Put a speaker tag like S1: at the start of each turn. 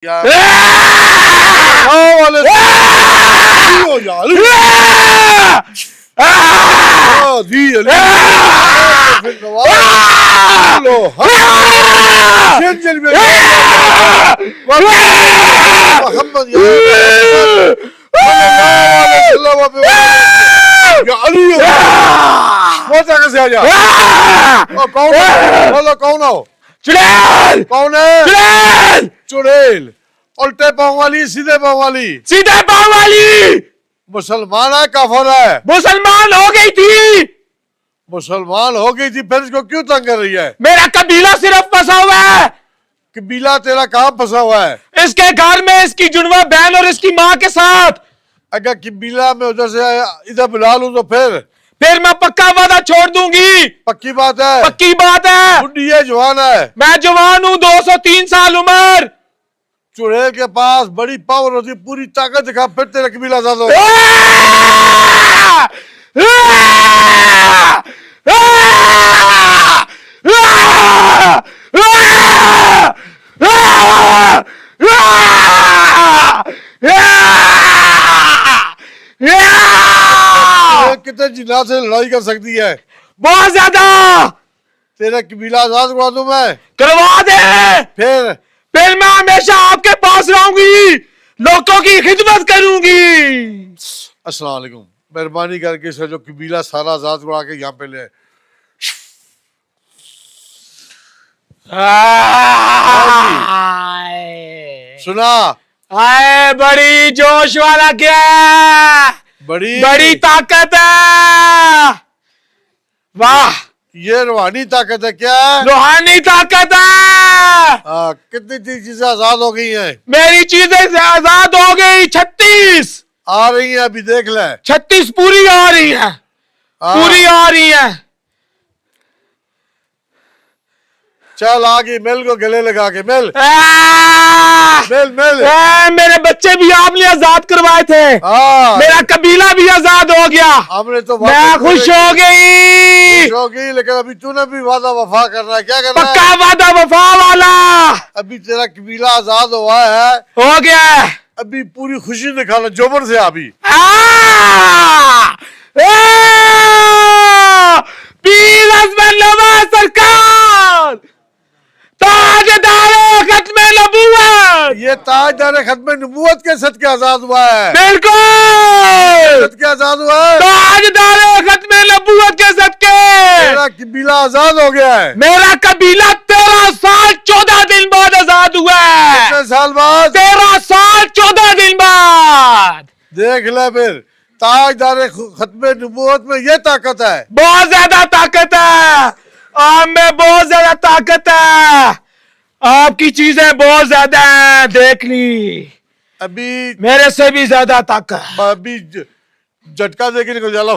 S1: यार कौन हो?
S2: चुड़ैल
S1: कौन है?
S2: चुड़ैल
S1: चुड़ैल उल्टे पाँव वाली सीधे पाँव वाली?
S2: सीधे पाँव वाली।
S1: मुसलमान है काफिर है?
S2: मुसलमान हो गई थी।
S1: मुसलमान हो गई थी फिर इसको क्यों तंग कर रही है?
S2: मेरा कबीला सिर्फ फंसा हुआ है।
S1: कबीला तेरा कहाँ फंसा हुआ है?
S2: इसके घर में इसकी जुड़वा बहन और इसकी माँ के साथ।
S1: अगर कबीला में उधर से इधर बुला लूं तो
S2: फिर मैं पक्का वादा छोड़ दूंगी।
S1: पक्की बात है?
S2: पक्की बात है।
S1: बुढ़ी है जवान है?
S2: मैं जवान हूँ, 203 साल उम्र।
S1: चुड़ैल के पास बड़ी पावर होती, पूरी ताकत दिखा फिर तेरा कबीला आजाद होगा। कितने जिन्ना से लड़ाई कर सकती है?
S2: बहुत ज्यादा।
S1: तेरा कबीला आजाद करवा दूं मैं?
S2: करवा दे। फिर मैं हमेशा आपके पास रहूंगी, लोगों की खिदमत करूंगी।
S1: अस्सलाम वालेकुम। मेहरबानी करके इसे जो कबीला सारा आजाद करवा के यहाँ पे ले। सुना?
S2: आए बड़ी जोश वाला क्या? बड़ी ताकत है। वाह,
S1: ये रूहानी ताकत है क्या?
S2: रूहानी ताकत है।
S1: कितनी चीजें आजाद हो गई हैं?
S2: मेरी चीजें आजाद हो गई। 36
S1: आ रही है, अभी देख ले।
S2: 36 पूरी आ रही है। पूरी आ रही है।
S1: चल आगे मिल को गले लगा के मिल। मिल
S2: मेरे बच्चे भी आपने आजाद करवाए थे। मेरा कबीला भी आजाद हो गया।
S1: हमने तो
S2: मैं खुश हो गई।
S1: लेकिन अभी तूने भी वादा वफा करना है। क्या करना है?
S2: पक्का वादा वफा वाला।
S1: अभी तेरा कबीला आजाद हुआ है।
S2: हो गया।
S1: अभी पूरी खुशी निकालो जोबर से। अभी
S2: पीर हस्बैंड नवाज सरकार, ताजदार खत्म नबूवत।
S1: ये ताजदार खत्म नबूवत के सदके आजाद हुआ है।
S2: बिल्कुल
S1: सदके आजाद हुआ है।
S2: ताजदार खत्म नबूवत के सदके
S1: तेरा कबीला आजाद हो गया है।
S2: मेरा कबीला 13 साल 14 दिन बाद आजाद हुआ है।
S1: कितने साल बाद?
S2: 13 साल 14 दिन बाद।
S1: देख ले फिर, ताजदार खत्म नबूवत में ये ताकत है।
S2: बहुत ज्यादा ताकत है। आप में बहुत ज्यादा ताकत है। आपकी चीजें बहुत ज्यादा हैं, देख ली।
S1: अभी
S2: मेरे से भी ज्यादा ताकत।
S1: अभी झटका देके निकल जाला।